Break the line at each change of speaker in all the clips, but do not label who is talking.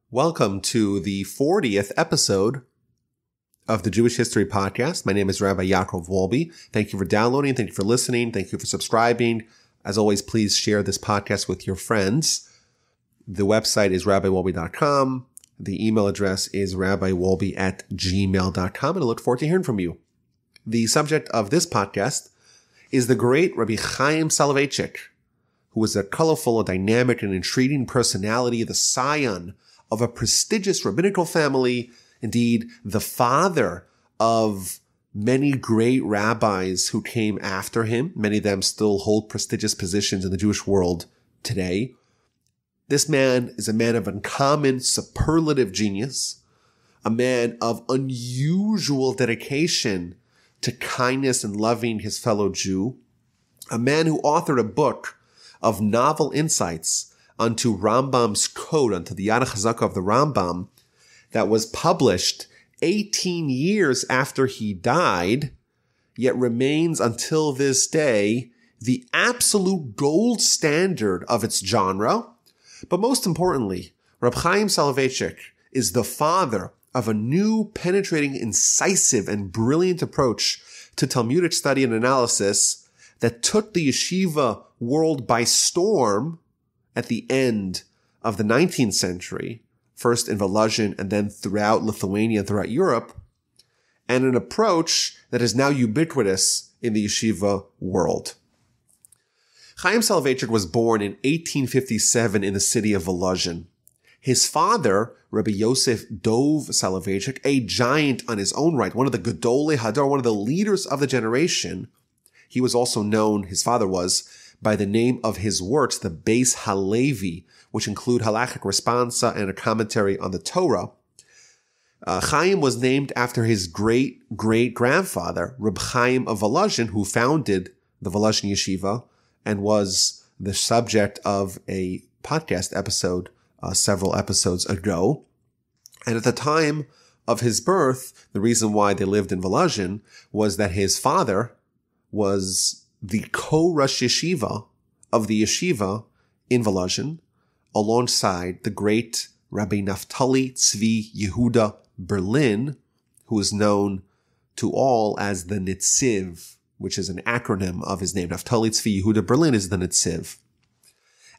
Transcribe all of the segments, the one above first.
Welcome to the 40th episode of the Jewish History Podcast. My name is Rabbi Yaakov Wolbe. Thank you for downloading. Thank you for listening. Thank you for subscribing. As always, please share this podcast with your friends. The website is rabbiwolbe.com. The email address is rabbiwolbe@gmail.com, and I look forward to hearing from you. The subject of this podcast is the great Rabbi Chaim Soloveichik, who was a colorful, dynamic, and intriguing personality, the scion of a prestigious rabbinical family, indeed the father of many great rabbis who came after him. Many of them still hold prestigious positions in the Jewish world today. This man is a man of uncommon superlative genius, a man of unusual dedication to kindness and loving his fellow Jew, a man who authored a book of novel insights onto Rambam's code, onto the Yad HaChazaka of the Rambam, that was published 18 years after he died, yet remains until this day the absolute gold standard of its genre. But most importantly, Rabbi Chaim Soloveichik is the father of a new, penetrating, incisive, and brilliant approach to Talmudic study and analysis that took the yeshiva world by storm at the end of the 19th century, first in Volozhin and then throughout Lithuania and throughout Europe, and an approach that is now ubiquitous in the yeshiva world. Chaim Soloveichik was born in 1857 in the city of Volozhin. His father, Rabbi Yosef Dov Soloveitchik, a giant on his own right, one of the Gedolei Hador, one of the leaders of the generation, he was also known, his father was, by the name of his works, the Beis Halevi, which include halachic responsa and a commentary on the Torah. Chaim was named after his great-great-grandfather, Reb Chaim of Volozhin, who founded the Volozhin Yeshiva and was the subject of a podcast episode several episodes ago. And at the time of his birth, the reason why they lived in Volozhin was that his father was the co-Rosh Yeshiva of the yeshiva in Volozhin, alongside the great Rabbi Naftali Tzvi Yehuda Berlin, who is known to all as the Nitziv, which is an acronym of his name. Naftali Tzvi Yehuda Berlin is the Nitziv.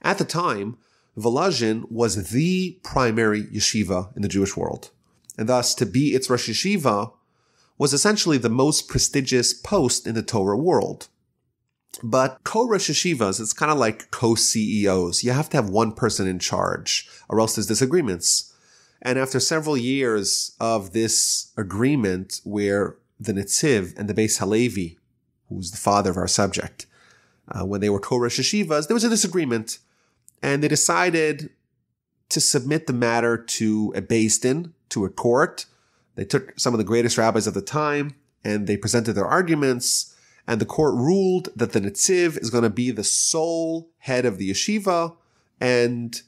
At the time, Volozhin was the primary yeshiva in the Jewish world, and thus to be its Rosh Yeshiva was essentially the most prestigious post in the Torah world. But co-Rosh Yeshivas, it's kind of like co-CEOs. You have to have one person in charge, or else there's disagreements. And after several years of this agreement where the Nitziv and the Beis Halevi, who's the father of our subject, when they were co-Rosh Yeshivas, there was a disagreement. And they decided to submit the matter to a Beis Din, to a court. They took some of the greatest rabbis of the time, and they presented their arguments. And the court ruled that the Nitziv is going to be the sole head of the yeshiva, and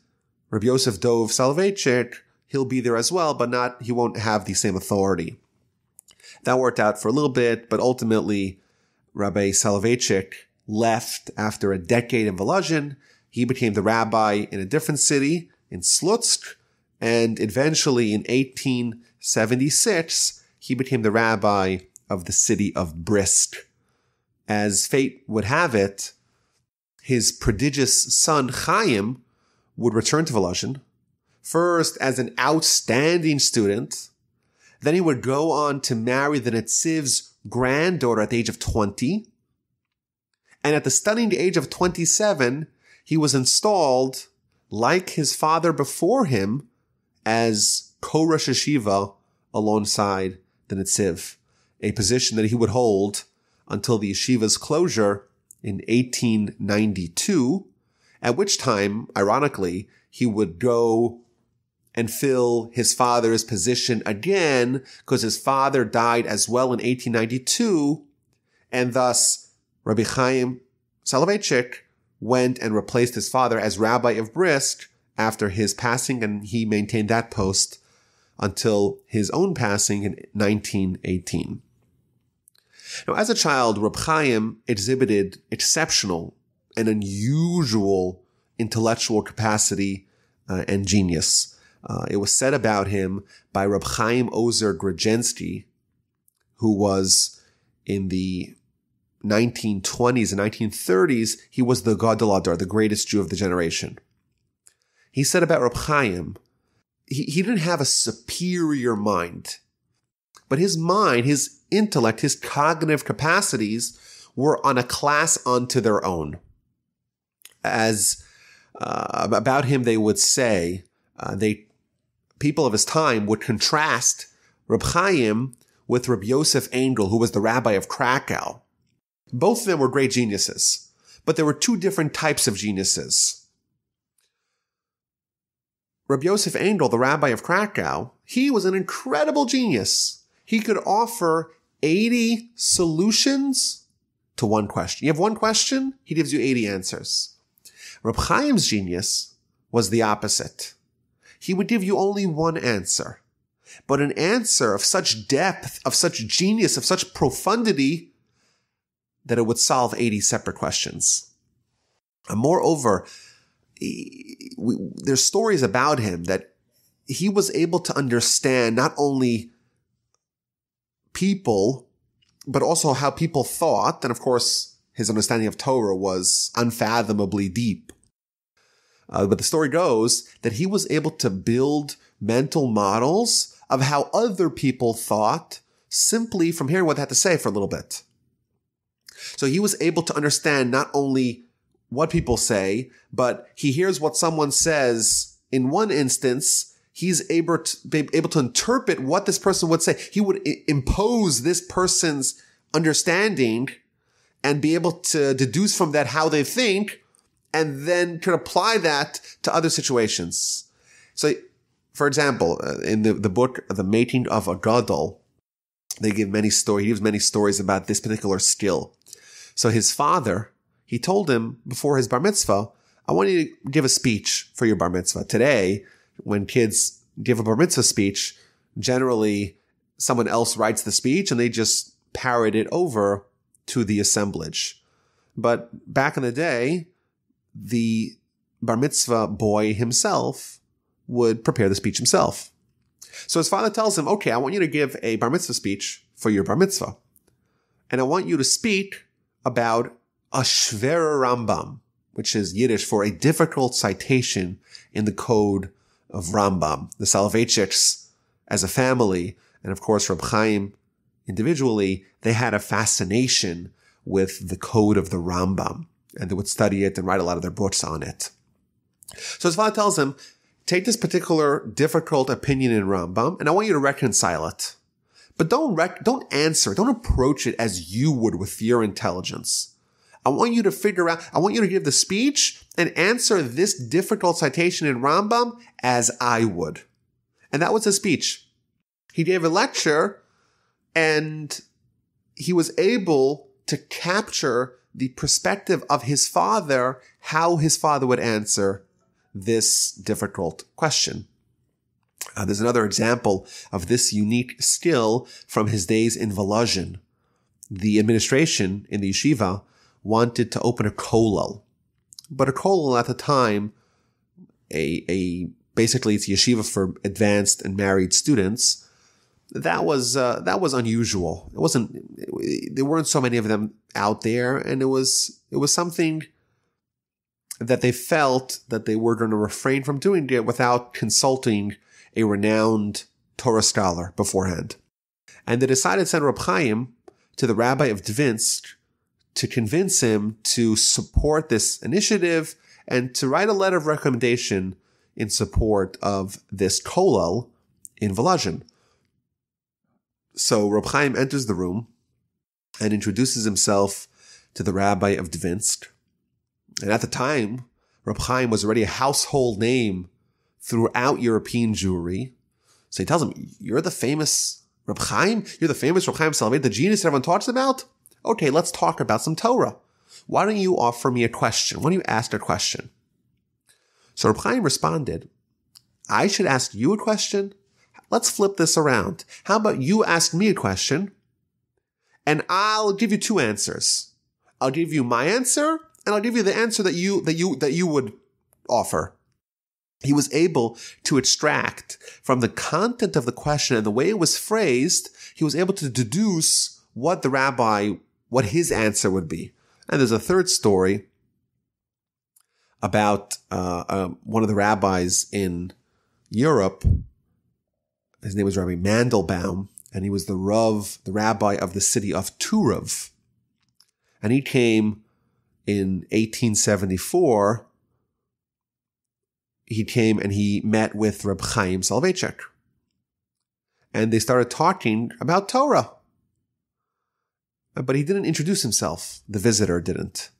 Rabbi Yosef Dov Soloveitchik, he'll be there as well, but he won't have the same authority. That worked out for a little bit, but ultimately Rabbi Soloveitchik left after a decade in Volozhin. He became the rabbi in a different city, in Slutsk, and eventually in 1876, he became the rabbi of the city of Brisker. As fate would have it, his prodigious son Chaim would return to Volozhin, first as an outstanding student. Then he would go on to marry the Nitziv's granddaughter at the age of 20. And at the stunning age of 27, he was installed, like his father before him, as co-Rosh Yeshiva alongside the Nitziv, a position that he would hold until the yeshiva's closure in 1892, at which time, ironically, he would go and fill his father's position again, because his father died as well in 1892, and thus Rabbi Chaim Soloveichik went and replaced his father as rabbi of Brisker after his passing, and he maintained that post until his own passing in 1918. Now, as a child, Reb Chaim exhibited exceptional and unusual intellectual capacity and genius. It was said about him by Rabbi Chaim Ozer Grodzinski, who was in the 1920s and 1930s, he was the Gadol Ador, the greatest Jew of the generation. He said about Rabbi Chaim, he didn't have a superior mind, but his mind, his intellect, his cognitive capacities were on a class unto their own. As about him, they would say, people of his time would contrast Reb Chaim with Reb Yosef Engel, who was the rabbi of Krakow. Both of them were great geniuses, but there were two different types of geniuses. Reb Yosef Engel, the rabbi of Krakow, he was an incredible genius. He could offer 80 solutions to one question. You have one question, he gives you 80 answers. Reb Chaim's genius was the opposite. He would give you only one answer, but an answer of such depth, of such genius, of such profundity, that it would solve 80 separate questions. And moreover, there's stories about him that he was able to understand not only people, but also how people thought. And of course, his understanding of Torah was unfathomably deep. But the story goes that he was able to build mental models of how other people thought simply from hearing what they had to say for a little bit. So he was able to understand not only what people say, but he hears what someone says in one instance. He's able to interpret what this person would say. He would impose this person's understanding and be able to deduce from that how they think, and then could apply that to other situations. So, for example, in the book, The Making of a Gadol, he gives many stories about this particular skill. So his father, he told him before his bar mitzvah, I want you to give a speech for your bar mitzvah. Today, when kids give a bar mitzvah speech, generally someone else writes the speech and they just parrot it over to the assemblage. But back in the day, the bar mitzvah boy himself would prepare the speech himself. So his father tells him, okay, I want you to give a bar mitzvah speech for your bar mitzvah. And I want you to speak about a schwerer Rambam, which is Yiddish for a difficult citation in the code of Rambam. The Soloveichiks as a family, and of course Reb Chaim individually, they had a fascination with the code of the Rambam, and they would study it and write a lot of their books on it. So his father tells him, take this particular difficult opinion in Rambam, and I want you to reconcile it. But don't answer, don't approach it as you would with your intelligence. I want you to give the speech and answer this difficult citation in Rambam as I would. And that was his speech. He gave a lecture and he was able to capture the perspective of his father, how his father would answer this difficult question. There's another example of this unique skill from his days in Volozhin. The administration in the yeshiva wanted to open a kollel. But a kollel at the time, basically it's yeshiva for advanced and married students, that was unusual. There weren't so many of them out there, and it was something that they felt that they were going to refrain from doing it without consulting a renowned Torah scholar beforehand. And they decided to send Reb Chaim to the rabbi of Dvinsk to convince him to support this initiative and to write a letter of recommendation in support of this kollel in Volozhin. So Reb Chaim enters the room and introduces himself to the rabbi of Dvinsk. And at the time, Reb Chaim was already a household name throughout European Jewry. So he tells him, you're the famous Reb Chaim? You're the famous Reb Chaim Soloveichik, the genius everyone talks about? Okay, let's talk about some Torah. Why don't you offer me a question? Why don't you ask a question? So Reb Chaim responded, I should ask you a question? Let's flip this around. How about you ask me a question, and I'll give you two answers. I'll give you my answer, and I'll give you the answer that you would offer. he was able to extract from the content of the question and the way it was phrased, he was able to deduce what his answer would be. And there's a third story about one of the rabbis in Europe. His name was Rabbi Mandelbaum, and he was the rabbi of the city of Turav. And he came in 1874. He came and he met with Rabbi Chaim Soloveichik. And they started talking about Torah. But he didn't introduce himself. The visitor didn't.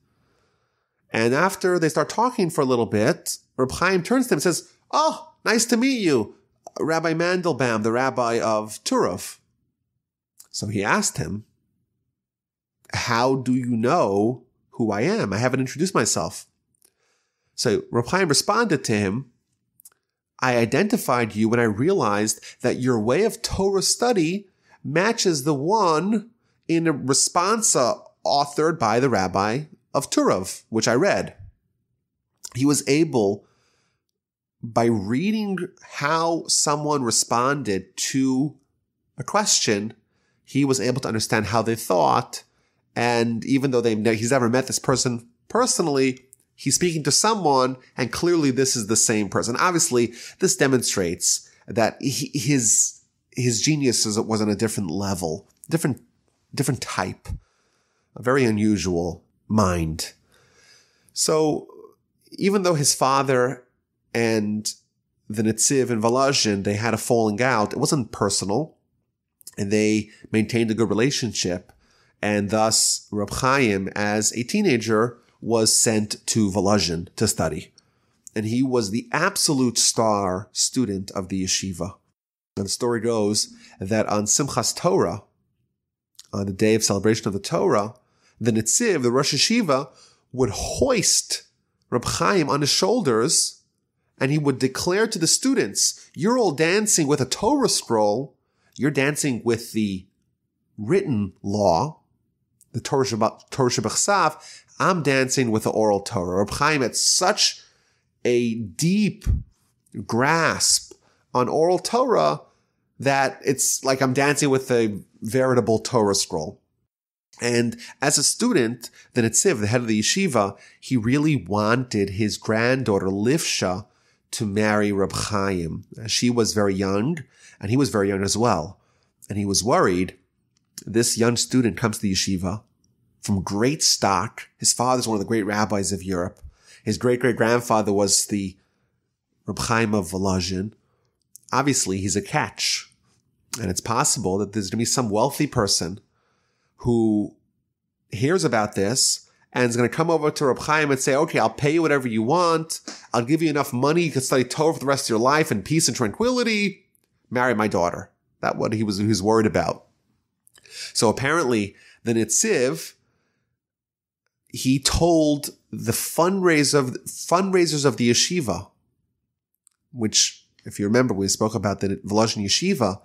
And after they start talking for a little bit, Rabbi Chaim turns to him and says, "Oh, nice to meet you, Rabbi Mandelbaum, the rabbi of Turav." So he asked him, "How do you know who I am? I haven't introduced myself." So Rabbi Chaim responded to him, "I identified you when I realized that your way of Torah study matches the one in a responsa authored by the rabbi of Turav, which I read." He was able, by reading how someone responded to a question, he was able to understand how they thought. And even though he's never met this person personally, he's speaking to someone, and clearly this is the same person. Obviously, this demonstrates that his genius was on a different level, different type, a very unusual mind. So even though his father and the Netziv in Volozhin, they had a falling out, it wasn't personal, and they maintained a good relationship. And thus, Reb Chaim, as a teenager, was sent to Volozhin to study. And he was the absolute star student of the yeshiva. And the story goes that on Simchas Torah, on the day of celebration of the Torah, the Netziv, the Rosh Yeshiva, would hoist Reb Chaim on his shoulders, and he would declare to the students, "You're all dancing with a Torah scroll. You're dancing with the written law, the Torah Shebechsav. I'm dancing with the oral Torah." Reb Chaim had such a deep grasp on oral Torah that it's like I'm dancing with a veritable Torah scroll. And as a student, the Netziv, the head of the yeshiva, he really wanted his granddaughter Livsha to marry Reb Chaim. She was very young, and he was very young as well. And he was worried. This young student comes to the yeshiva from great stock. His father's one of the great rabbis of Europe. His great-great-grandfather was the Reb Chaim of Volozhin. Obviously, he's a catch. And it's possible that there's going to be some wealthy person who hears about this and is going to come over to Reb Chaim and say, "Okay, I'll pay you whatever you want. I'll give you enough money. You can study Torah for the rest of your life in peace and tranquility. Marry my daughter." That's what he was worried about. So apparently, the Netziv, he told the fundraisers of the yeshiva, which, if you remember, we spoke about the Volozhin yeshiva.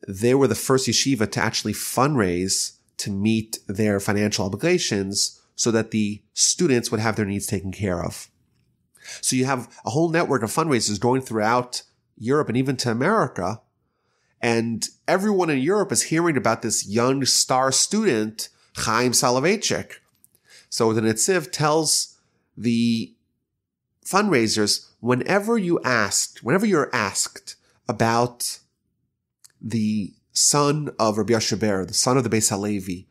They were the first yeshiva to actually fundraise to meet their financial obligations so that the students would have their needs taken care of. So you have a whole network of fundraisers going throughout Europe and even to America. And everyone in Europe is hearing about this young star student, Chaim Soloveichik. So the Netziv tells the fundraisers, whenever you're asked about the son of Rabbi Yashaber, the son of the Beis Halevi,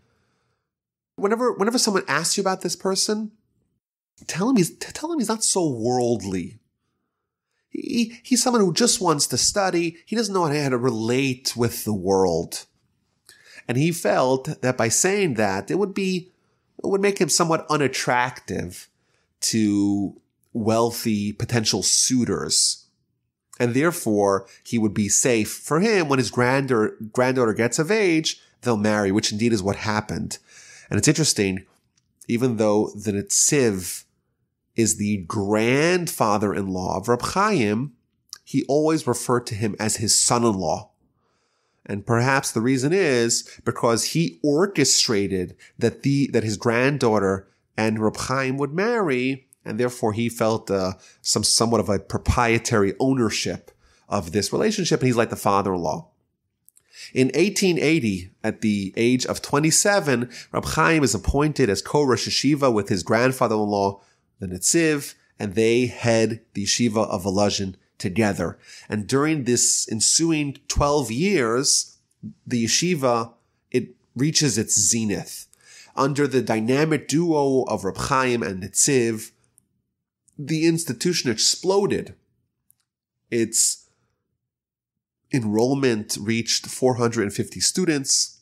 whenever someone asks you about this person, tell him he's not so worldly. He's someone who just wants to study. He doesn't know how to relate with the world. And he felt that by saying that, it would make him somewhat unattractive to wealthy potential suitors. And therefore, he would be safe for him when his granddaughter gets of age, they'll marry, which indeed is what happened. And it's interesting, even though the Netziv is the grandfather-in-law of Reb Chaim, he always referred to him as his son-in-law. And perhaps the reason is because he orchestrated that his granddaughter and Reb Chaim would marry, and therefore he felt somewhat of a proprietary ownership of this relationship, and he's like the father-in-law. In 1880, at the age of 27, Rabbi Chaim is appointed as co-Rosh Yeshiva with his grandfather-in-law, the Netziv, and they head the Yeshiva of Volozhin together. And during this ensuing 12 years, the Yeshiva, it reaches its zenith. Under the dynamic duo of Rabbi Chaim and Netziv, the institution exploded. Its enrollment reached 450 students.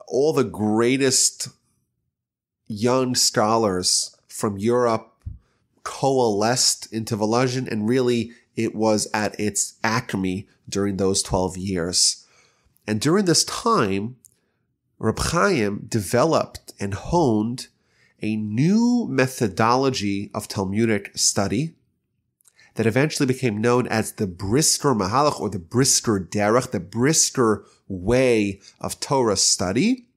All the greatest young scholars from Europe coalesced into Volozhin, and really it was at its acme during those 12 years. And during this time, Rabbi Chaim developed and honed a new methodology of Talmudic study that eventually became known as the Brisker Mahalach, or the Brisker Derech, the Brisker way of Torah study,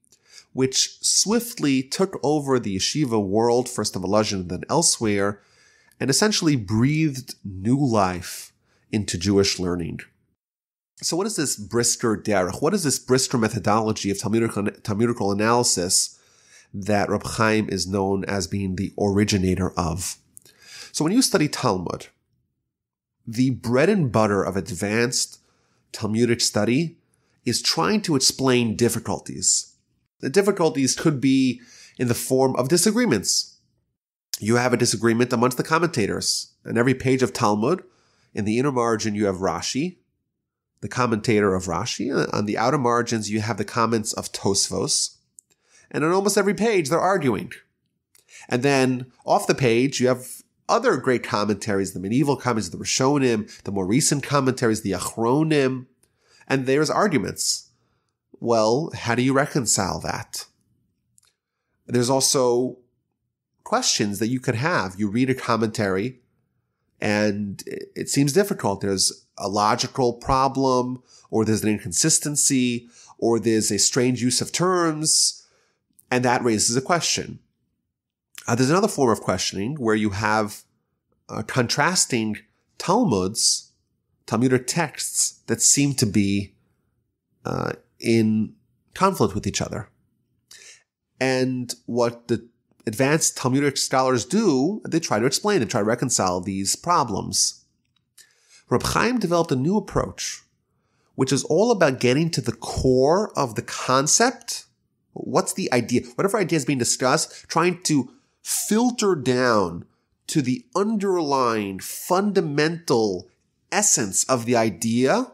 which swiftly took over the yeshiva world, first in Volozhin and then elsewhere, and essentially breathed new life into Jewish learning. So what is this Brisker Derech? What is this Brisker methodology of Talmudical analysis that Rabbi Chaim is known as being the originator of? So when you study Talmud, the bread and butter of advanced Talmudic study is trying to explain difficulties. The difficulties could be in the form of disagreements. You have a disagreement amongst the commentators. On every page of Talmud, in the inner margin, you have Rashi, the commentator of Rashi. On the outer margins, you have the comments of Tosfos. And on almost every page, they're arguing. And then off the page, you have other great commentaries, the medieval commentaries, the Rishonim, the more recent commentaries, the Achronim, and there's arguments. Well, how do you reconcile that? There's also questions that you could have. You read a commentary, and it seems difficult. There's a logical problem, or there's an inconsistency, or there's a strange use of terms, and that raises a question. There's another form of questioning where you have contrasting Talmudic texts that seem to be in conflict with each other. And what the advanced Talmudic scholars do, they try to explain, they try to reconcile these problems. Rabbi Chaim developed a new approach, which is all about getting to the core of the concept. What's the idea? Whatever idea is being discussed, trying to filter down to the underlying fundamental essence of the idea,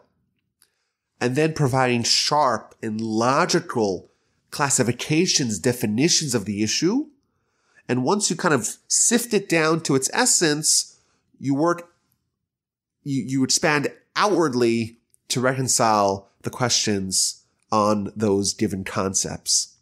and then providing sharp and logical classifications, definitions of the issue. And once you kind of sift it down to its essence, you expand outwardly to reconcile the questions on those given concepts.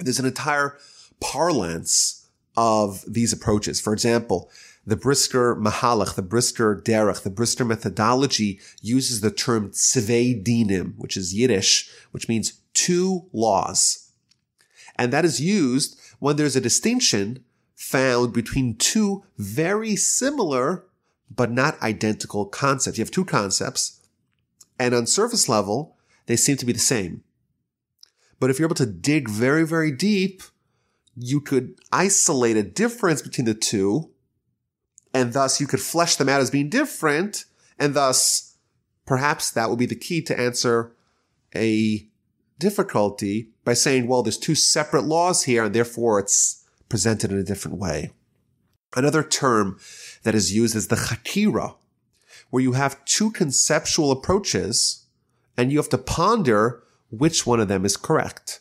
There's an entire parlance of these approaches. For example, the Brisker Mahalach, the Brisker Derech, the Brisker methodology uses the term tzvei dinim, which is Yiddish, which means two laws. And that is used when there's a distinction found between two very similar but not identical concepts. You have two concepts, and on surface level, they seem to be the same. But if you're able to dig very, very deep, you could isolate a difference between the two, and thus you could flesh them out as being different, and thus perhaps that would be the key to answer a difficulty by saying, well, there's two separate laws here, and therefore it's presented in a different way. Another term that is used is the chatira, where you have two conceptual approaches, and you have to ponder which one of them is correct.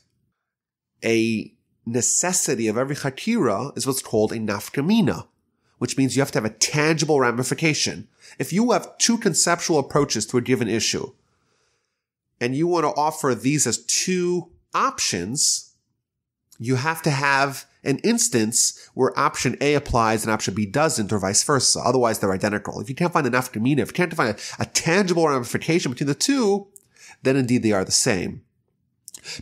A necessity of every chatira is what's called a nafkamina, which means you have to have a tangible ramification. If you have two conceptual approaches to a given issue, and you want to offer these as two options, you have to have an instance where option A applies and option B doesn't, or vice versa. Otherwise, they're identical. If you can't find a nafkamina, if you can't find a tangible ramification between the two, then indeed they are the same.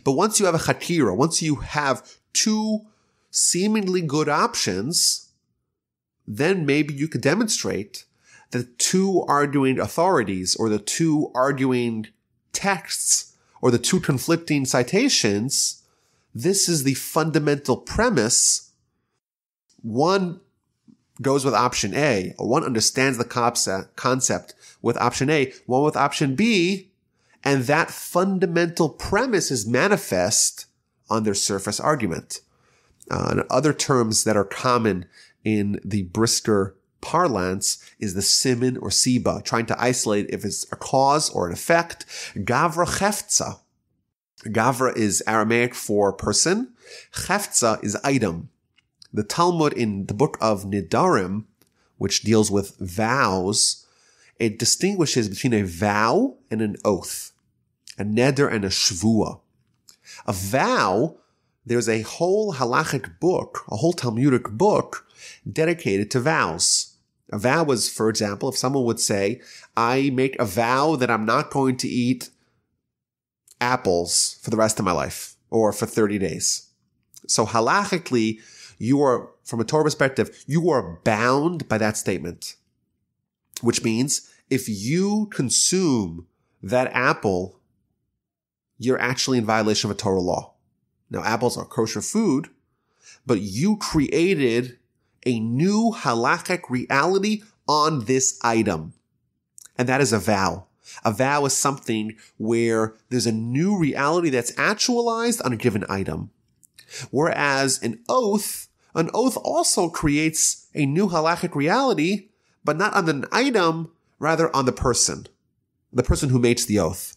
But once you have a chatira, once you have two seemingly good options, then maybe you could demonstrate the two arguing authorities or the two arguing texts or the two conflicting citations, this is the fundamental premise. One goes with option A, or one understands the concept with option A, one with option B, and that fundamental premise is manifest on their surface argument. And other terms that are common in the Brisker parlance is the siman or siba, trying to isolate if it's a cause or an effect. Gavra cheftza. Gavra is Aramaic for person. Cheftza is item. The Talmud in the book of Nidarim, which deals with vows, it distinguishes between a vow and an oath, a neder and a shvua. A vow, there's a whole halachic book, a whole Talmudic book dedicated to vows. A vow was, for example, if someone would say, I make a vow that I'm not going to eat apples for the rest of my life or for 30 days. So halachically, you are, from a Torah perspective, you are bound by that statement, which means if you consume that apple, you're actually in violation of a Torah law. Now, apples are kosher food, but you created a new halachic reality on this item. And that is a vow. A vow is something where there's a new reality that's actualized on a given item. Whereas an oath also creates a new halachic reality, but not on an item, rather on the person who makes the oath.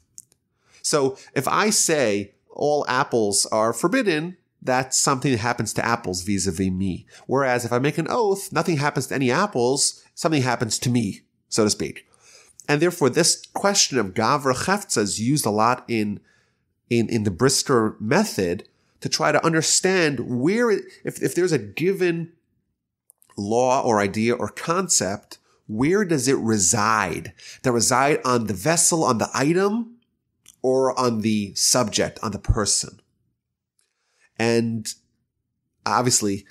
So if I say all apples are forbidden, that's something that happens to apples vis-a-vis me. Whereas if I make an oath, nothing happens to any apples, something happens to me, so to speak. And therefore, this question of gavra cheftza is used a lot in the Brisker method to try to understand where, if there's a given law or idea or concept, where does it reside? Does it reside on the vessel, on the item, or on the subject, on the person? And obviously,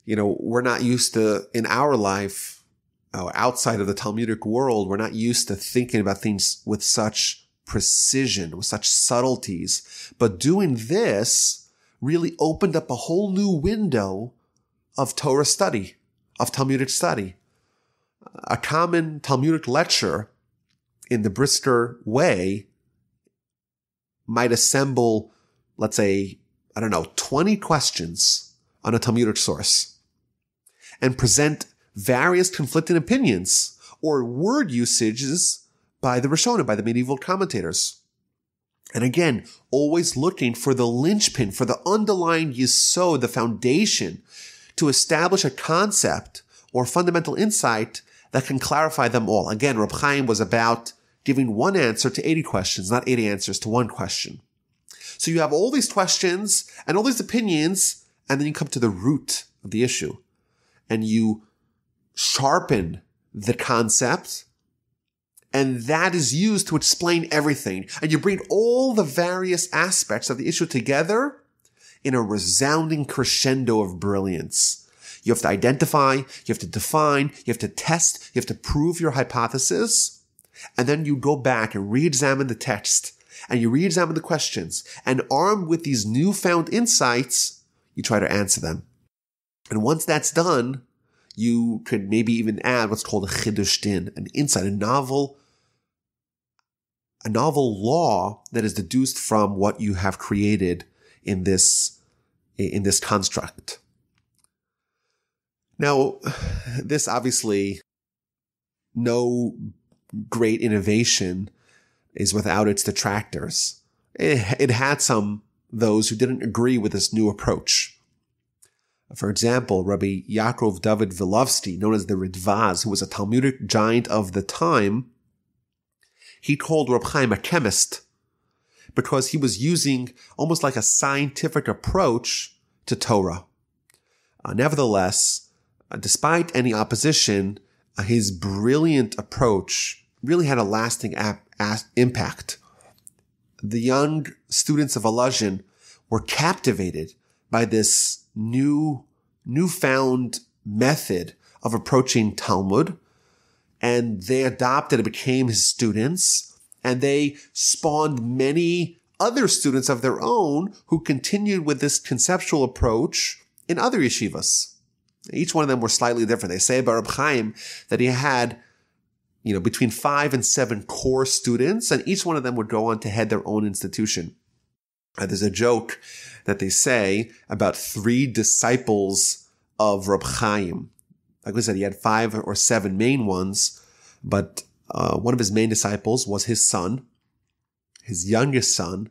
we're not used to, in our life, outside of the Talmudic world, we're not used to thinking about things with such precision, with such subtleties. But doing this really opened up a whole new window of Torah study, of Talmudic study. A common Talmudic lecture in the Brisker way might assemble, let's say, 20 questions on a Talmudic source and present various conflicting opinions or word usages by the Rishonim, by the medieval commentators. And again, always looking for the linchpin, for the underlying yesod, the foundation, to establish a concept or fundamental insight that can clarify them all. Again, Rabbi Chaim was about giving one answer to 80 questions, not 80 answers to one question. So you have all these questions and all these opinions, and then you come to the root of the issue, and you sharpen the concept, and that is used to explain everything. And you bring all the various aspects of the issue together in a resounding crescendo of brilliance. You have to identify, you have to define, you have to test, you have to prove your hypothesis, and then you go back and re-examine the text, and you re-examine the questions, and armed with these newfound insights, you try to answer them. And once that's done, you could maybe even add what's called a chidush din, an insight, a novel law that is deduced from what you have created in this construct. Now, this obviously, no great innovation is without its detractors. It had those who didn't agree with this new approach. For example, Rabbi Yaakov David Vilovsky, known as the Ridvaz, who was a Talmudic giant of the time, he called Rabbi Chaim a chemist because he was using almost like a scientific approach to Torah. Nevertheless, despite any opposition, his brilliant approach really had a lasting impact. The young students of Alazhin were captivated by this newfound method of approaching Talmud, and they adopted it, became his students, and they spawned many other students of their own who continued with this conceptual approach in other yeshivas. Each one of them were slightly different. They say about Rabbi Chaim that he had, between 5 and 7 core students, and each one of them would go on to head their own institution. There's a joke that they say about 3 disciples of Rabbi Chaim. Like we said, he had 5 or 7 main ones, but one of his main disciples was his son, his youngest son,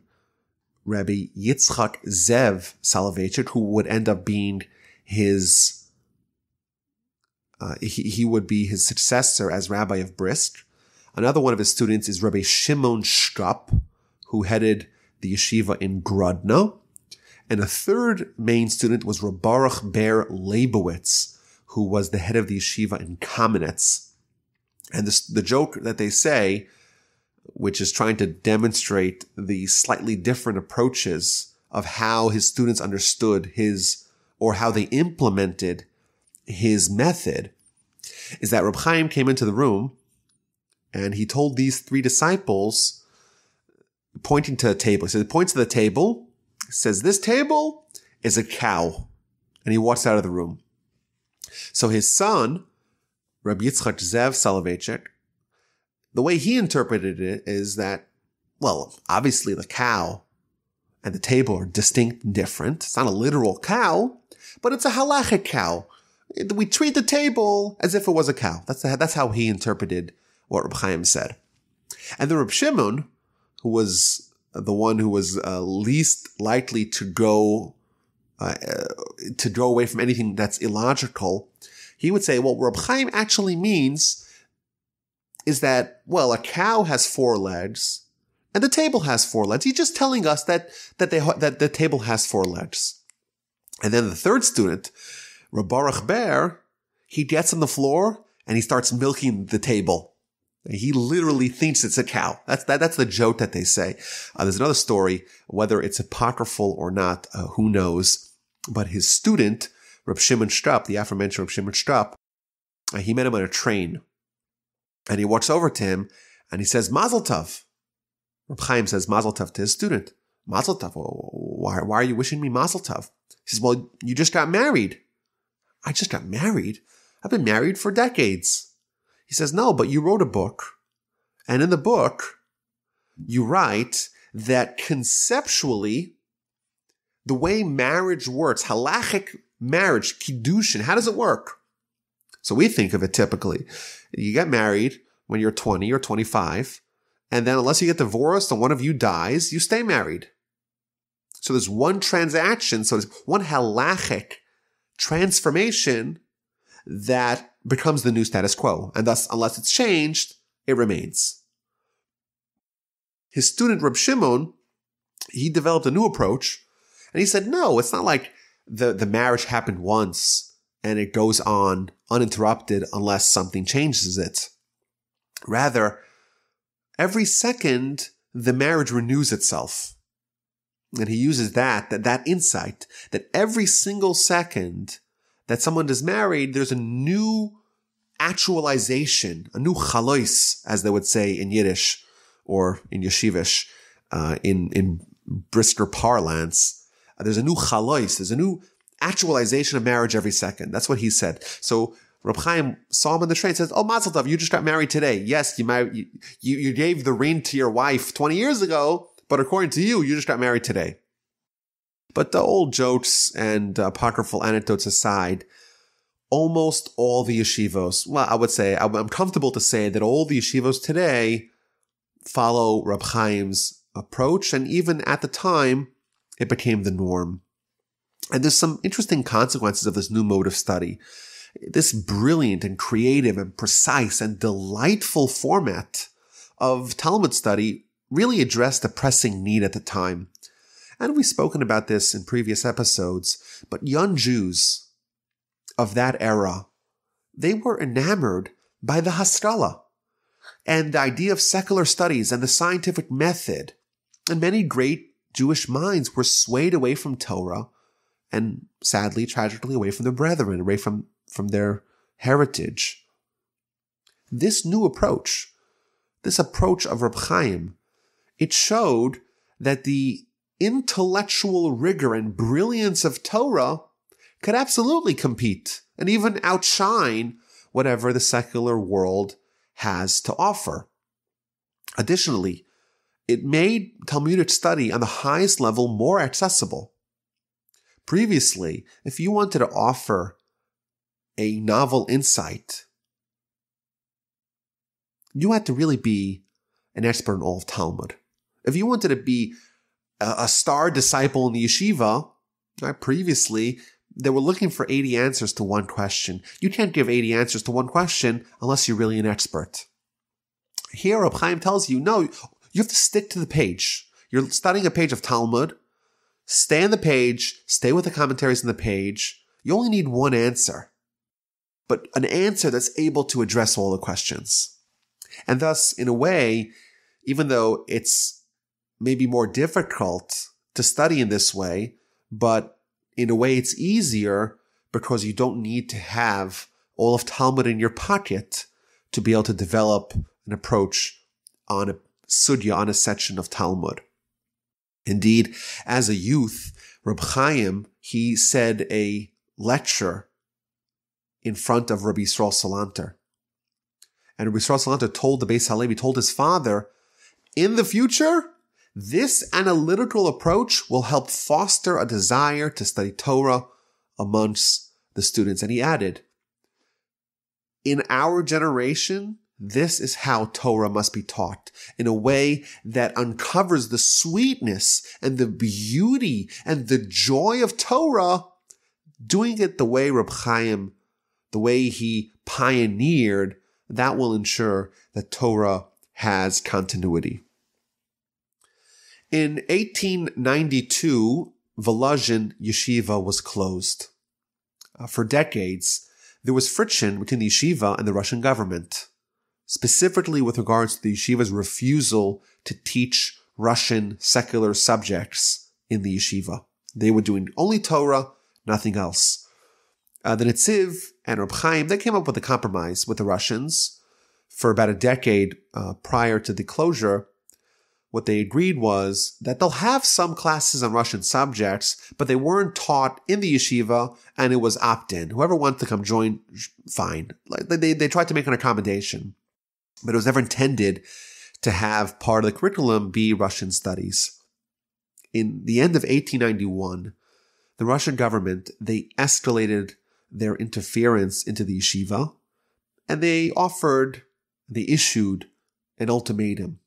Rabbi Zvi Selevan, who would end up being his, he would be his successor as rabbi of Brisker. Another one of his students is Rabbi Shimon Shkop, who headed the yeshiva in Grodno. And a third main student was Rabbi Ber Leibowitz, who was the head of the yeshiva in Kamenetz. And the joke that they say, which is trying to demonstrate the slightly different approaches of how his students understood or how they implemented his method, is that Reb Chaim came into the room and he told these 3 disciples, pointing to a table. He points to the table, says, "This table is a cow." And he walks out of the room. So his son, Rabbi Zvi Selevan, the way he interpreted it is that, well, obviously the cow and the table are distinct and different. It's not a literal cow, but it's a halachic cow. We treat the table as if it was a cow. That's how he interpreted what Reb Chaim said. And the Reb Shimon, who was the one who was least likely to go away from anything that's illogical, he would say, well, what Reb Chaim actually means is that, well, a cow has 4 legs and the table has 4 legs. He's just telling us that the table has 4 legs. And then the third student, Rabbi Ber, he gets on the floor and he starts milking the table. He literally thinks it's a cow. That's the joke that they say. There's another story, whether it's apocryphal or not, who knows. But his student, Reb Shimon Shkop, the aforementioned Reb Shimon Shkop, he met him on a train. And he walks over to him and he says, "Mazel tov." Reb Chaim says Mazel tov to his student. "Mazel tov? Why are you wishing me Mazel tov?" He says, "Well, you just got married." "I just got married? I've been married for decades." He says, "No, but you wrote a book. And in the book, you write that conceptually, the way marriage works, halachic marriage, kiddushin, how does it work?" So we think of it typically. You get married when you're 20 or 25, and then unless you get divorced and one of you dies, you stay married. So there's one transaction, so there's one halachic transformation that becomes the new status quo. And thus, unless it's changed, it remains. His student, Reb Shimon, he developed a new approach, and he said, no, it's not like the marriage happened once and it goes on uninterrupted unless something changes it. Rather, every second, the marriage renews itself. And he uses that insight, that every single second that someone is married, there's a new actualization, a new chalois, as they would say in Yiddish or in Yeshivish, in Brisker parlance. There's a new chalois, there's a new actualization of marriage every second. That's what he said. So Reb Chaim saw him on the train and says, "Oh, Mazel Tov, you just got married today. Yes, you gave the ring to your wife 20 years ago, but according to you, you just got married today." But the old jokes and apocryphal anecdotes aside, almost all the yeshivos, well, I would say, I'm comfortable to say that all the yeshivos today follow Reb Chaim's approach, and even at the time, it became the norm. And there's some interesting consequences of this new mode of study. This brilliant and creative and precise and delightful format of Talmud study really addressed a pressing need at the time. And we've spoken about this in previous episodes, but young Jews of that era, they were enamored by the Haskalah and the idea of secular studies and the scientific method. And many great Jewish minds were swayed away from Torah and sadly, tragically, away from their brethren, away from their heritage. This new approach, this approach of Reb Chaim, it showed that the intellectual rigor and brilliance of Torah could absolutely compete and even outshine whatever the secular world has to offer. Additionally, it made Talmudic study on the highest level more accessible. Previously, if you wanted to offer a novel insight, you had to really be an expert in all of Talmud. If you wanted to be a star disciple in the yeshiva, previously, they were looking for 80 answers to one question. You can't give 80 answers to one question unless you're really an expert. Here, Rabbi Chaim tells you, no, you have to stick to the page. You're studying a page of Talmud. Stay on the page. Stay with the commentaries on the page. You only need one answer, but an answer that's able to address all the questions. And thus, in a way, even though it's maybe more difficult to study in this way, but in a way it's easier because you don't need to have all of Talmud in your pocket to be able to develop an approach on a sugya, on a section of Talmud. Indeed, as a youth, Reb Chaim, he said a lecture in front of Rabbi Yisrael Salanter. And Rabbi Yisrael Salanter told the Beis Halevi, told his father, in the future, this analytical approach will help foster a desire to study Torah amongst the students. And he added, in our generation, this is how Torah must be taught, in a way that uncovers the sweetness and the beauty and the joy of Torah, doing it the way Reb Chaim, the way he pioneered. That will ensure that Torah has continuity. In 1892, Volozhin Yeshiva was closed. For decades, there was friction between the yeshiva and the Russian government, specifically with regards to the yeshiva's refusal to teach Russian secular subjects in the yeshiva. They were doing only Torah, nothing else. The Netziv and Reb Chaim, they came up with a compromise with the Russians for about a decade prior to the closure. What they agreed was that they'll have some classes on Russian subjects, but they weren't taught in the yeshiva, and it was opt-in. Whoever wants to come join, fine. They tried to make an accommodation, but it was never intended to have part of the curriculum be Russian studies. In the end of 1891, the Russian government, they escalated their interference into the yeshiva, and they issued an ultimatum.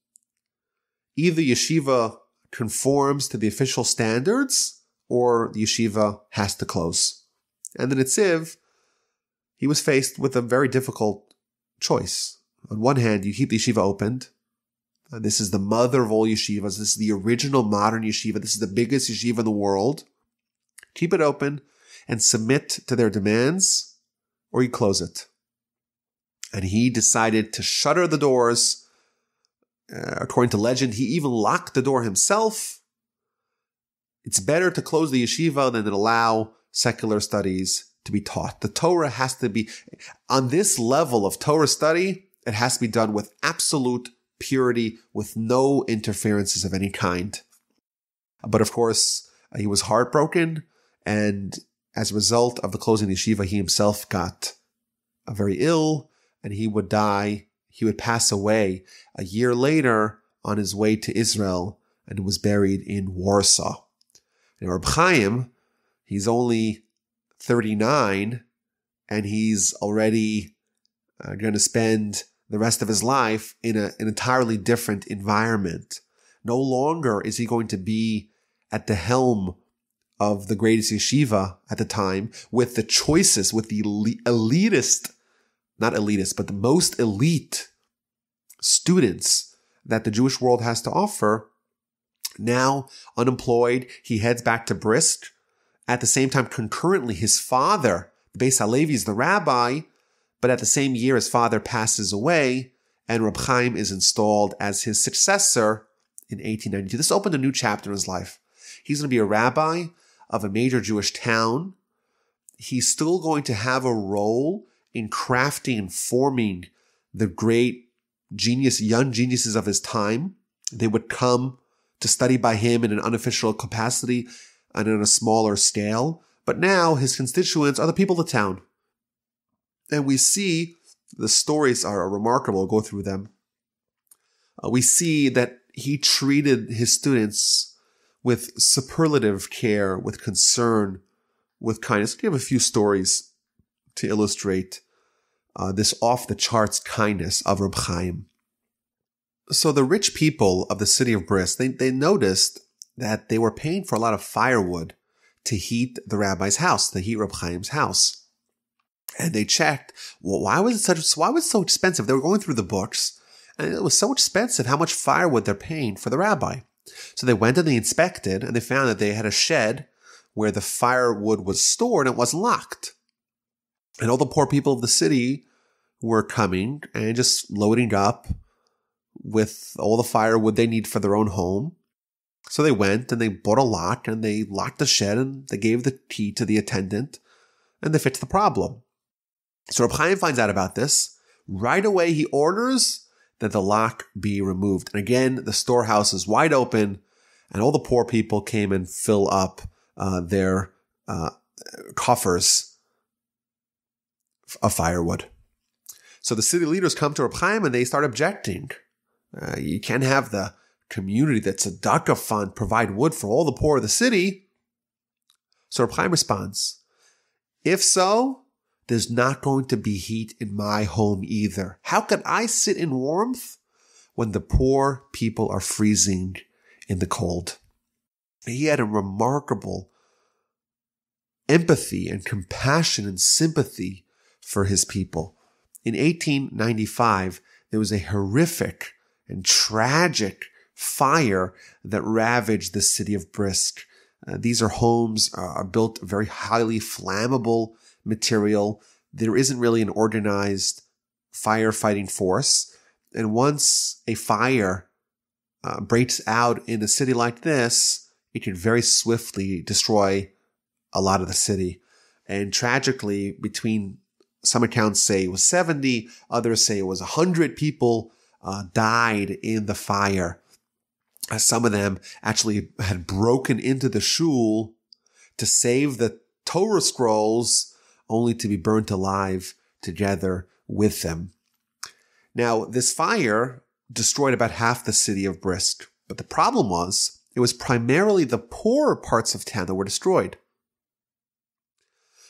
Either yeshiva conforms to the official standards, or the yeshiva has to close. And the Netziv, he was faced with a very difficult choice. On one hand, you keep the yeshiva opened. This is the mother of all yeshivas. This is the original modern yeshiva. This is the biggest yeshiva in the world. Keep it open and submit to their demands, or you close it. And he decided to shutter the doors. According to legend, he even locked the door himself. It's better to close the yeshiva than to allow secular studies to be taught. The Torah has to be, on this level of Torah study, it has to be done with absolute purity, with no interferences of any kind. But of course, he was heartbroken, and as a result of the closing of the yeshiva, he himself got very ill, and he would die. He would pass away a year later on his way to Israel, and was buried in Warsaw. And Reb Chaim, he's only 39, and he's already going to spend the rest of his life in an entirely different environment. No longer is he going to be at the helm of the greatest yeshiva at the time, with the choicest, with the the most elite students that the Jewish world has to offer. Now unemployed, he heads back to Brisker. At the same time, concurrently, his father, the Beis Halevi, is the rabbi, but at the same year, his father passes away, and Reb Chaim is installed as his successor in 1892. This opened a new chapter in his life. He's going to be a rabbi of a major Jewish town, he's still going to have a role in crafting and forming the great young geniuses of his time. They would come to study by him in an unofficial capacity and on a smaller scale. But now his constituents are the people of the town. And we see, the stories are remarkable, I'll go through them. We see that he treated his students with superlative care, with concern, with kindness. We have a few stories to illustrate this off-the-charts kindness of Reb Chaim. So the rich people of the city of Brisk, they noticed that they were paying for a lot of firewood to heat the rabbi's house, to heat Reb Chaim's house. And they checked, well, why was it so expensive? They were going through the books, and it was so expensive how much firewood they're paying for the rabbi. So they went and they inspected, and they found that they had a shed where the firewood was stored and it wasn't locked. And all the poor people of the city were coming and just loading up with all the firewood they need for their own home. So they went and they bought a lock and they locked the shed and they gave the key to the attendant and they fixed the problem. So Reb Chaim finds out about this. Right away he orders that the lock be removed. And again, the storehouse is wide open and all the poor people came and fill up their coffers of firewood. So the city leaders come to Reb Chaim and they start objecting. You can't have the community that's a tzedakah fund provide wood for all the poor of the city. So Reb Chaim responds, if so, there's not going to be heat in my home either. How can I sit in warmth when the poor people are freezing in the cold? He had a remarkable empathy and compassion and sympathy for his people. In 1895, there was a horrific and tragic fire that ravaged the city of Brisk. These are homes are built of very highly flammable material. There isn't really an organized firefighting force. And once a fire breaks out in a city like this, it can very swiftly destroy a lot of the city. And tragically, some accounts say it was 70, others say it was 100 people died in the fire. Some of them actually had broken into the shul to save the Torah scrolls, only to be burnt alive together with them. Now, this fire destroyed about half the city of Brisk, but the problem was it was primarily the poorer parts of town that were destroyed.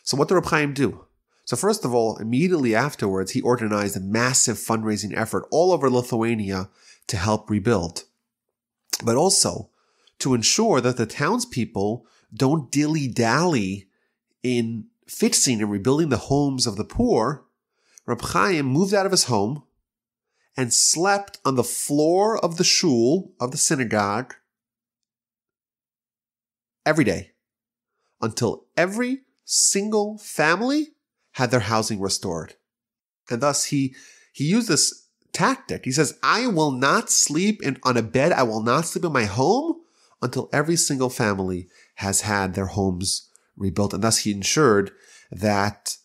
So what did Reb Chaim do? So first of all, immediately afterwards, he organized a massive fundraising effort all over Lithuania to help rebuild, but also to ensure that the townspeople don't dilly-dally in fixing and rebuilding the homes of the poor. Reb Chaim moved out of his home and slept on the floor of the shul, of the synagogue, every day until every single family had their housing restored. And thus he used this tactic. He says, I will not sleep on a bed. I will not sleep in my home until every single family has had their homes rebuilt. And thus he ensured that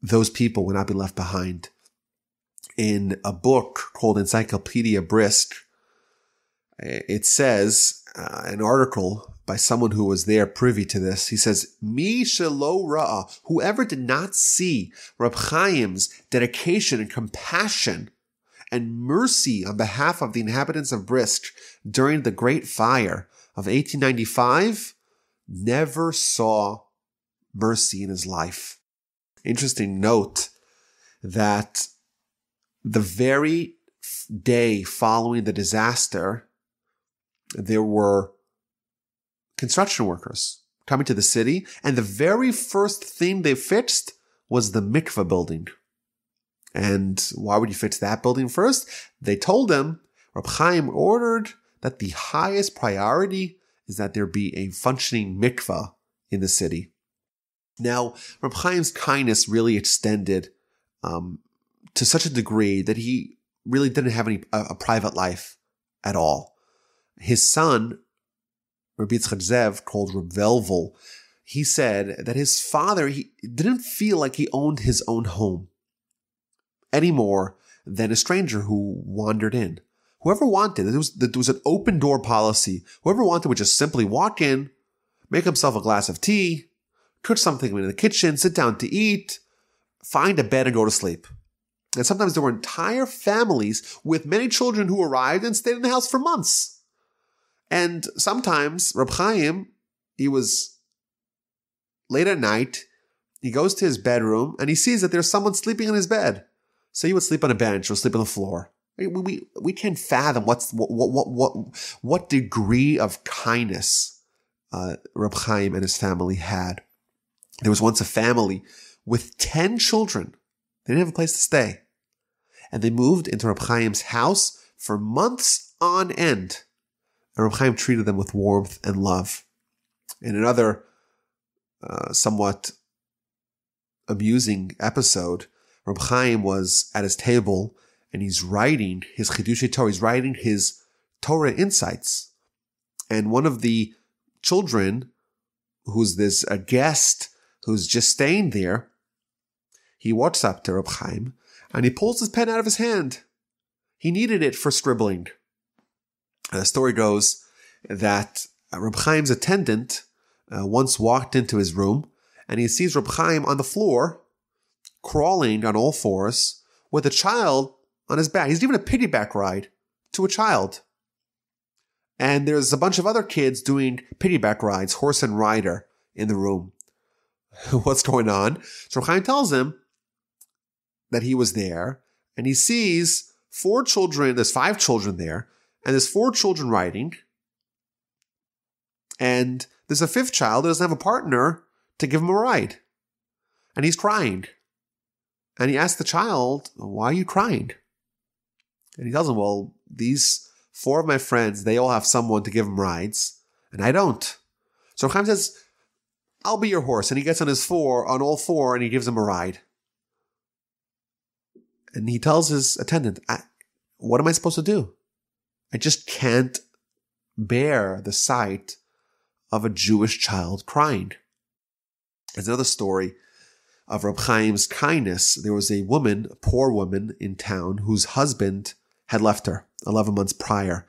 those people would not be left behind. In a book called Encyclopedia Brisk, it says, an article by someone who was there privy to this, he says, Mi shelo ra'a, whoever did not see Reb Chaim's dedication and compassion and mercy on behalf of the inhabitants of Brisk during the Great Fire of 1895, never saw mercy in his life. Interesting note that the very day following the disaster, there were construction workers coming to the city, and the very first thing they fixed was the mikveh building. And why would you fix that building first? They told them, Reb Chaim ordered that the highest priority is that there be a functioning mikveh in the city. Now, Reb Chaim's kindness really extended to such a degree that he really didn't have a private life at all. His son, Rabbi Zev called Reb Velvel, he said that his father, he didn't feel like he owned his own home any more than a stranger who wandered in. Whoever wanted, there was an open door policy. Whoever wanted would just simply walk in, make himself a glass of tea, cook something in the kitchen, sit down to eat, find a bed and go to sleep. And sometimes there were entire families with many children who arrived and stayed in the house for months. And sometimes Reb Chaim, he was late at night, he goes to his bedroom and he sees that there's someone sleeping in his bed. So he would sleep on a bench or sleep on the floor. We can't fathom what degree of kindness Reb Chaim and his family had. There was once a family with 10 children. They didn't have a place to stay. And they moved into Reb Chaim's house for months on end. And Reb Chaim treated them with warmth and love. In another somewhat amusing episode, Reb Chaim was at his table and he's writing his Chidushei Torah. He's writing his Torah insights. And one of the children, who's a guest who's just staying there, he walks up to Reb Chaim and he pulls his pen out of his hand. He needed it for scribbling. And the story goes that Reb Chaim's attendant once walked into his room and he sees Reb Chaim on the floor, crawling on all fours, with a child on his back. He's given a piggyback ride to a child. And there's a bunch of other kids doing piggyback rides, horse and rider, in the room. What's going on? So Reb Chaim tells him that he was there, and he sees 4 children, there's 5 children there, and there's 4 children riding, and there's a 5th child who doesn't have a partner to give him a ride. And he's crying. And he asks the child, why are you crying? And he tells him, well, these 4 of my friends, they all have someone to give them rides, and I don't. So Chaim says, I'll be your horse. And he gets on all 4, and he gives him a ride. And he tells his attendant, what am I supposed to do? I just can't bear the sight of a Jewish child crying. There's another story of Reb Chaim's kindness. There was a woman, a poor woman in town, whose husband had left her 11 months prior,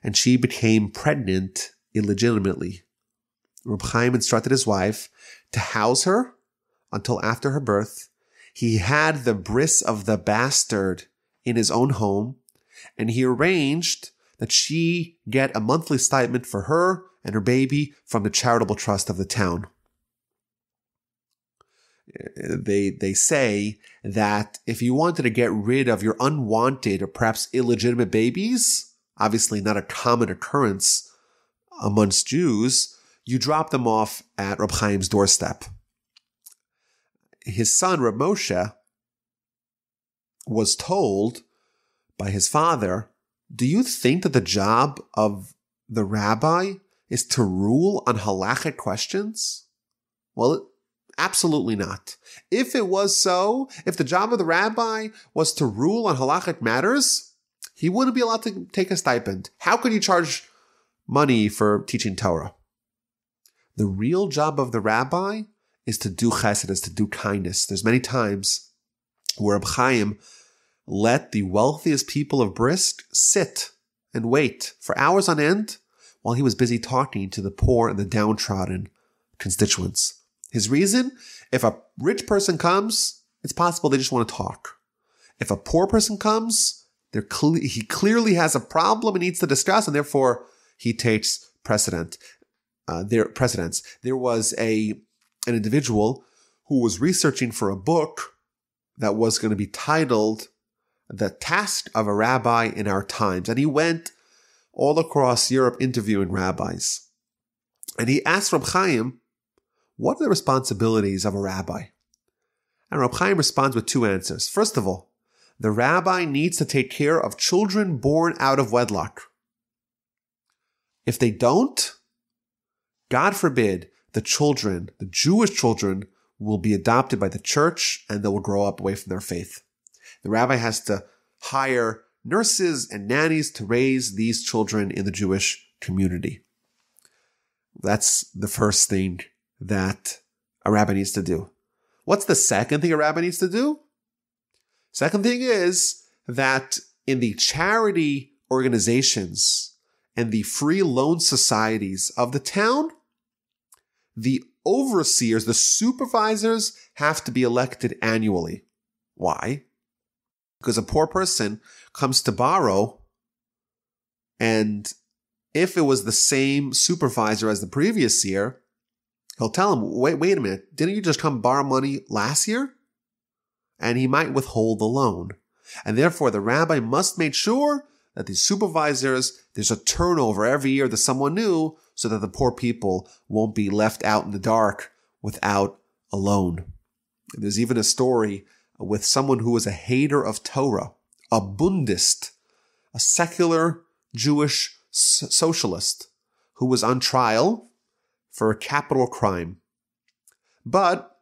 and she became pregnant illegitimately. Reb Chaim instructed his wife to house her until after her birth. He had the bris of the bastard in his own home, and he arranged that she get a monthly stipend for her and her baby from the charitable trust of the town. They say that if you wanted to get rid of your unwanted or perhaps illegitimate babies, obviously not a common occurrence amongst Jews, you drop them off at Reb Chaim's doorstep. His son, Reb Moshe, was told by his father, do you think that the job of the rabbi is to rule on halakhic questions? Well, absolutely not. If it was so, if the job of the rabbi was to rule on halakhic matters, he wouldn't be allowed to take a stipend. How could he charge money for teaching Torah? The real job of the rabbi is to do chesed, is to do kindness. There's many times where Reb Chaim let the wealthiest people of Brisk sit and wait for hours on end while he was busy talking to the poor and the downtrodden constituents. His reason? If a rich person comes, it's possible they just want to talk. If a poor person comes, he clearly has a problem and needs to discuss, and therefore he takes precedence. There was an individual who was researching for a book that was going to be titled The Task of a Rabbi in Our Times. And he went all across Europe interviewing rabbis. And he asked Reb Chaim, what are the responsibilities of a rabbi? And Reb Chaim responds with 2 answers. First of all, the rabbi needs to take care of children born out of wedlock. If they don't, God forbid, the Jewish children, will be adopted by the church and they will grow up away from their faith. The rabbi has to hire nurses and nannies to raise these children in the Jewish community. That's the first thing that a rabbi needs to do. What's the second thing a rabbi needs to do? Second thing is that in the charity organizations and the free loan societies of the town, the overseers, the supervisors, have to be elected annually. Why? Because a poor person comes to borrow, and if it was the same supervisor as the previous year, he'll tell him, wait a minute, didn't you just come borrow money last year? And he might withhold the loan. And therefore, the rabbi must make sure that the supervisors, there's a turnover every year to someone new, so that the poor people won't be left out in the dark without a loan. There's even a story with someone who was a hater of Torah, a Bundist, a secular Jewish socialist who was on trial for a capital crime. But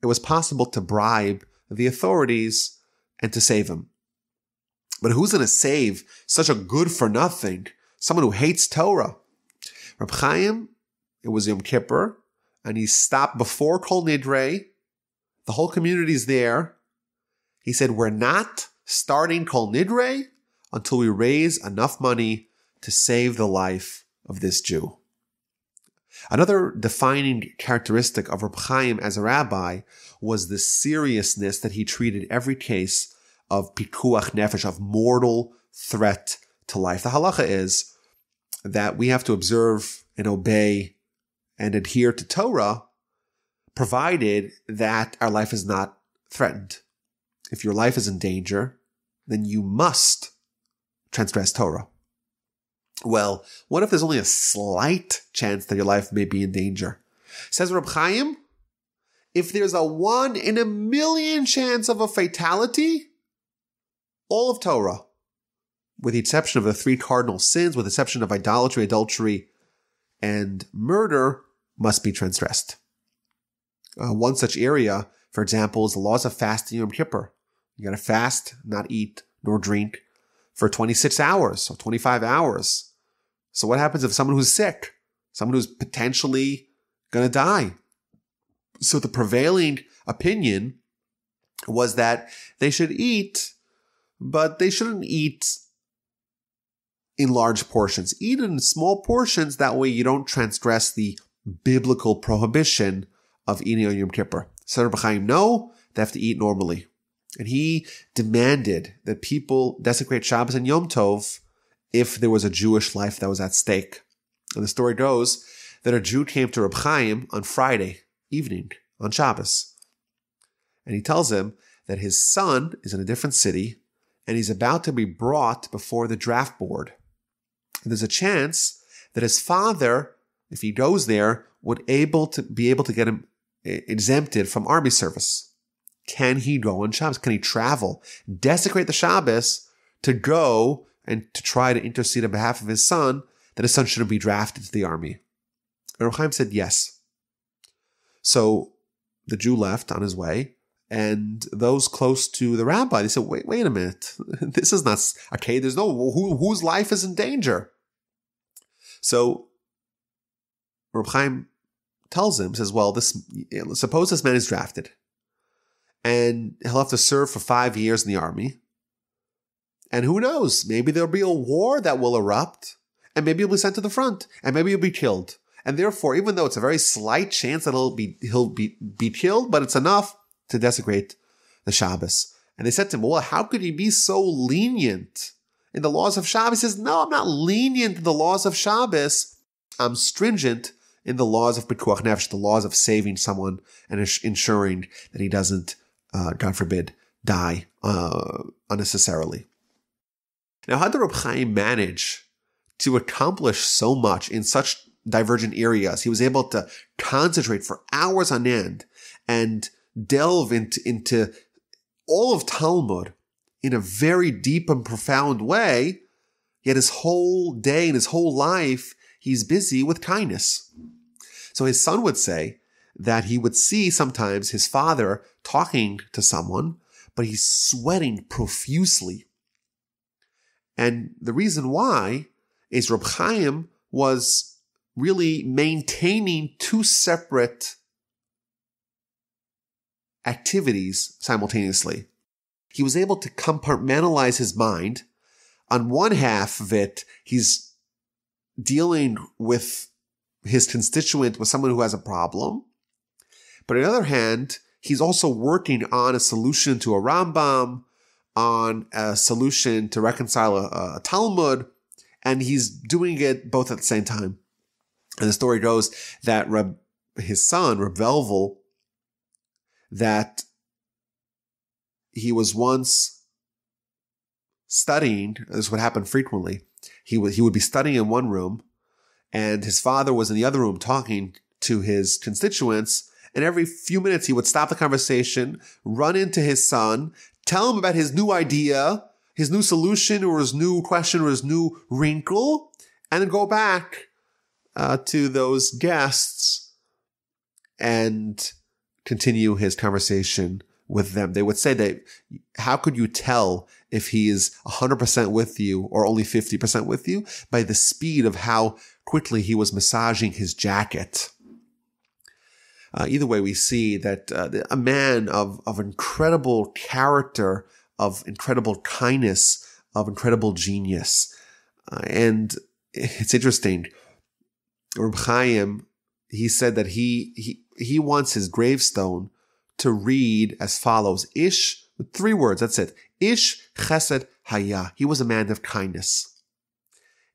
it was possible to bribe the authorities and to save him. But who's going to save such a good-for-nothing, someone who hates Torah? Rabbi Chaim, it was Yom Kippur, and he stopped before Kol Nidre. The whole community's there. He said, we're not starting Kol Nidre until we raise enough money to save the life of this Jew. Another defining characteristic of Rabbi Chaim as a rabbi was the seriousness that he treated every case of pikuach nefesh, of mortal threat to life. The halacha is that we have to observe and obey and adhere to Torah, provided that our life is not threatened. If your life is in danger, then you must transgress Torah. Well, what if there's only a slight chance that your life may be in danger? Says Rabbi Chaim, if there's a 1 in a million chance of a fatality, all of Torah, with the exception of the 3 cardinal sins, with the exception of idolatry, adultery, and murder, must be transgressed. One such area, for example, is the laws of fasting Yom Kippur. You got to fast, not eat, nor drink for 26 hours or 25 hours. So what happens if someone who's sick, someone who's potentially going to die? So the prevailing opinion was that they should eat, but they shouldn't eat in large portions. Eat in small portions, that way you don't transgress the biblical prohibition of eating on Yom Kippur. So Rabbi Chaim, no, they have to eat normally. And he demanded that people desecrate Shabbos and Yom Tov if there was a Jewish life that was at stake. And the story goes that a Jew came to Rabbi Chaim on Friday evening, on Shabbos. And he tells him that his son is in a different city and he's about to be brought before the draft board. And there's a chance that his father, if he goes there, would be able to get him exempted from army service. Can he go on Shabbos? Can he travel, desecrate the Shabbos to go and to try to intercede on behalf of his son, that his son shouldn't be drafted to the army? And Rabbi Chaim said yes. So the Jew left on his way, and those close to the rabbi, they said, wait a minute. This is not okay. There's no, whose life is in danger? So Rabbi Chaim tells him, says, well, suppose this man is drafted, and he'll have to serve for 5 years in the army. And who knows? Maybe there'll be a war that will erupt, and maybe he'll be sent to the front, and maybe he'll be killed. And therefore, even though it's a very slight chance that he'll be killed, but it's enough to desecrate the Shabbos. And they said to him, well, how could he be so lenient in the laws of Shabbos? He says, no, I'm not lenient in the laws of Shabbos. I'm stringent in the laws of pikuach nefesh, the laws of saving someone and ensuring that he doesn't, God forbid, die unnecessarily. Now, how did Rabbi Chaim manage to accomplish so much in such divergent areas? He was able to concentrate for hours on end and delve into all of Talmud in a very deep and profound way, yet his whole day and his whole life, he's busy with kindness. So his son would say that he would see sometimes his father talking to someone, but he's sweating profusely. And the reason why is Rabbi Chaim was really maintaining two separate activities simultaneously. He was able to compartmentalize his mind. On one half of it, he's dealing with his constituent, with someone who has a problem. But on the other hand, he's also working on a solution to a Rambam, on a solution to reconcile a Talmud, and he's doing it both at the same time. And the story goes that his son, Reb Velvel, that he was once studying, this would happen frequently, he would be studying in one room, and his father was in the other room talking to his constituents, and every few minutes he would stop the conversation, run into his son, tell him about his new idea, his new solution, or his new question, or his new wrinkle, and then go back to those guests and continue his conversation with them. They would say that, how could you tell if he is 100% with you or only 50% with you? By the speed of how quickly he was massaging his jacket. Either way, we see that a man of incredible character, of incredible kindness, of incredible genius. And it's interesting. Rabbi Chaim, he said that he wants his gravestone to read as follows: Ish, with 3 words, that's it. Ish chesed haya. He was a man of kindness.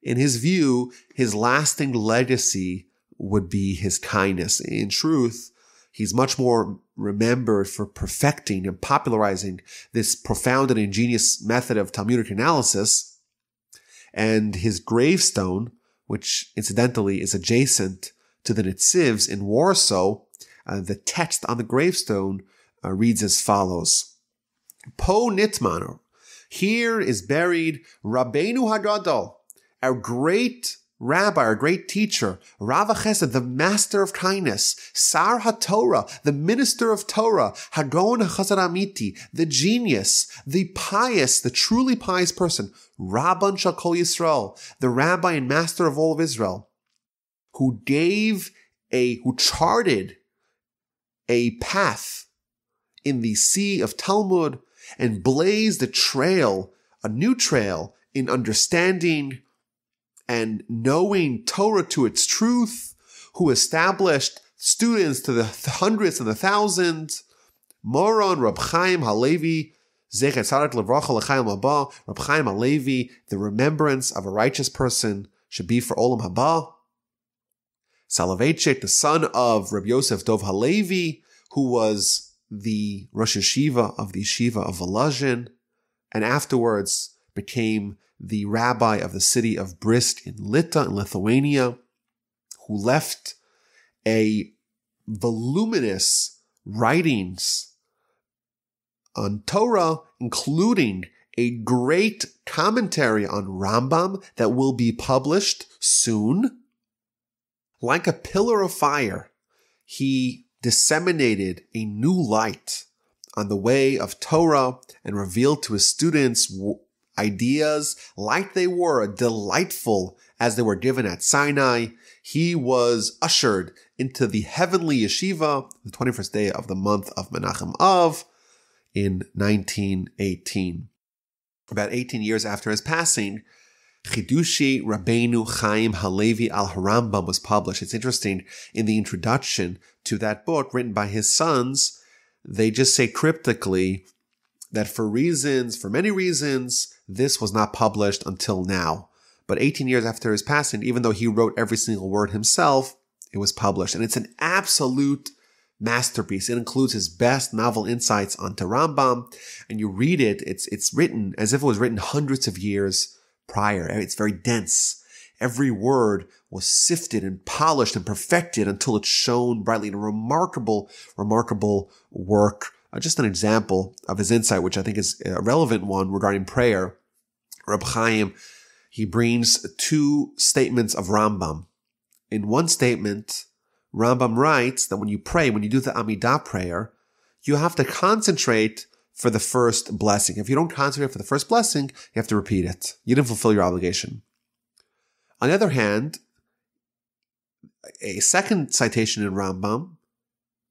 In his view, his lasting legacy would be his kindness. In truth, he's much more remembered for perfecting and popularizing this profound and ingenious method of Talmudic analysis. And his gravestone, which incidentally is adjacent to the Nitzivs in Warsaw, the text on the gravestone reads as follows: Po Nitman, here is buried Rabbeinu Hagadol, our great rabbi, our great teacher, Rav Chesed, the master of kindness, Sar HaTorah, the minister of Torah, Hagon HaChazar Amiti, the genius, the pious, the truly pious person, Rabban Shal Kol Yisrael, the rabbi and master of all of Israel, who charted a path in the sea of Talmud and blazed a new trail in understanding and knowing Torah to its truth, who established students to the hundreds and the thousands. Moron Reb Chaim Halevi, Zecher Tzadik Levracha L'Chaim Haba, Reb Chaim Halevi, the remembrance of a righteous person should be for Olam Haba. Soloveitchik, the son of Reb Yosef Dov Halevi, who was the Rosh Yeshiva of the Yeshiva of Volozhin, and afterwards became the rabbi of the city of Brisker in Lithuania, who left a voluminous writings on Torah, including a great commentary on Rambam that will be published soon. Like a pillar of fire, he disseminated a new light on the way of Torah and revealed to his students ideas like they were delightful as they were given at Sinai. He was ushered into the heavenly yeshiva, the 21st day of the month of Menachem Av, in 1918. About 18 years after his passing, Chidushi Rabbeinu Chaim Halevi al Harambam was published. It's interesting, in the introduction to that book written by his sons, they just say cryptically that for many reasons, this was not published until now. But 18 years after his passing, even though he wrote every single word himself, it was published. And it's an absolute masterpiece. It includes his best novel insights onto Rambam. And you read it, it's written as if it was written hundreds of years prior. It's very dense. Every word was sifted and polished and perfected until it's shone brightly in a remarkable, remarkable work. Just an example of his insight, which I think is a relevant one regarding prayer. Rabbi Chaim, he brings 2 statements of Rambam. In one statement, Rambam writes that when you pray, when you do the Amidah prayer, you have to concentrate for the first blessing. If you don't concentrate for the first blessing, you have to repeat it. You didn't fulfill your obligation. On the other hand, A second citation in Rambam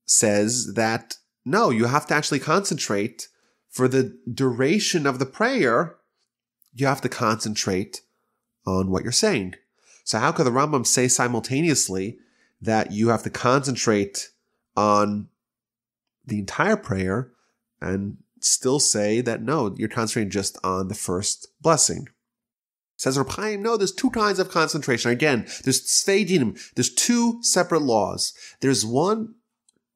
says that, no, you have to actually concentrate for the duration of the prayer. You have to concentrate on what you're saying. So how could the Rambam say simultaneously that you have to concentrate on the entire prayer and still say that, no, you're concentrating just on the first blessing? Says Rabbi Chaim, no, there's two kinds of concentration. Again, there's tzvei dinim. There's two separate laws. There's one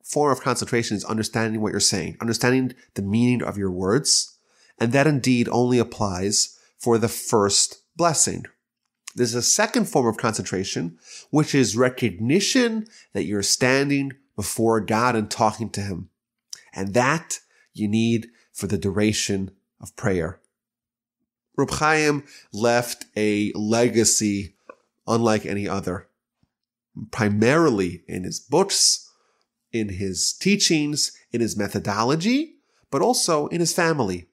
form of concentration is understanding what you're saying, understanding the meaning of your words. And that indeed only applies for the first blessing. There's a second form of concentration, which is recognition that you're standing before God and talking to Him. And that you need for the duration of prayer. Rabbi Chaim left a legacy unlike any other, primarily in his books, in his teachings, in his methodology, but also in his family.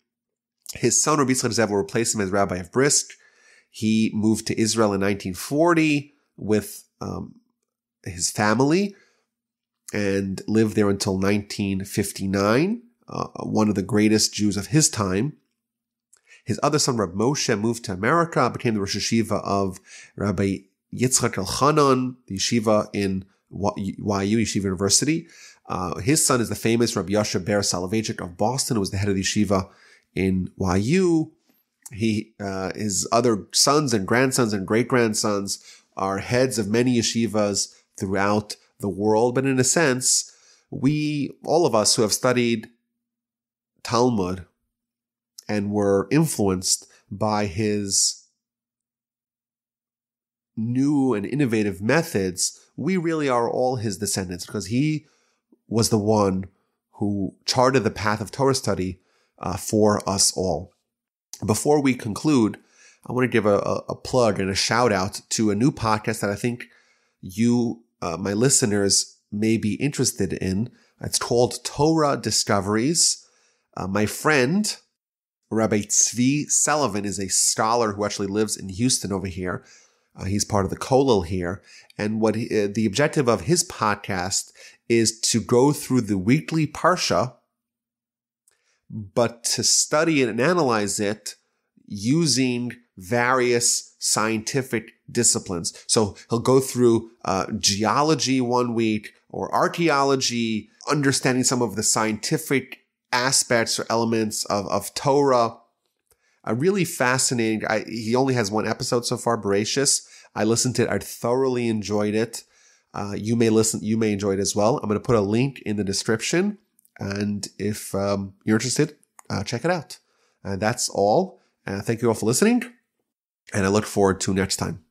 His son, Rabbi Zvi Selevan, replaced him as rabbi of Brisker. He moved to Israel in 1940 with his family and lived there until 1959, one of the greatest Jews of his time. His other son, Rabbi Moshe, moved to America, became the Rosh Yeshiva of Rabbi Yitzchak Elchanan, the yeshiva in YU, Yeshiva University. His son is the famous Rabbi Chaim Soloveichik of Boston, who was the head of the yeshiva in YU. His other sons and grandsons and great-grandsons are heads of many yeshivas throughout the world. But in a sense, all of us who have studied Talmud and were influenced by his new and innovative methods, we really are all his descendants, because he was the one who charted the path of Torah study for us all. Before we conclude, I want to give a plug and a shout out to a new podcast that I think you, my listeners, may be interested in. It's called Torah Discoveries. My friend, Rabbi Zvi Selevan, is a scholar who actually lives in Houston over here. He's part of the Kollel here. And the objective of his podcast is to go through the weekly parsha, but to study it and analyze it using various scientific disciplines. So he'll go through geology one week, or archaeology, understanding some of the scientific aspects or elements of Torah. Really fascinating. He only has one episode so far, Bereshis. I listened to it. I thoroughly enjoyed it. You may enjoy it as well. I'm going to put a link in the description. And if you're interested, check it out. That's all. Thank you all for listening. And I look forward to next time.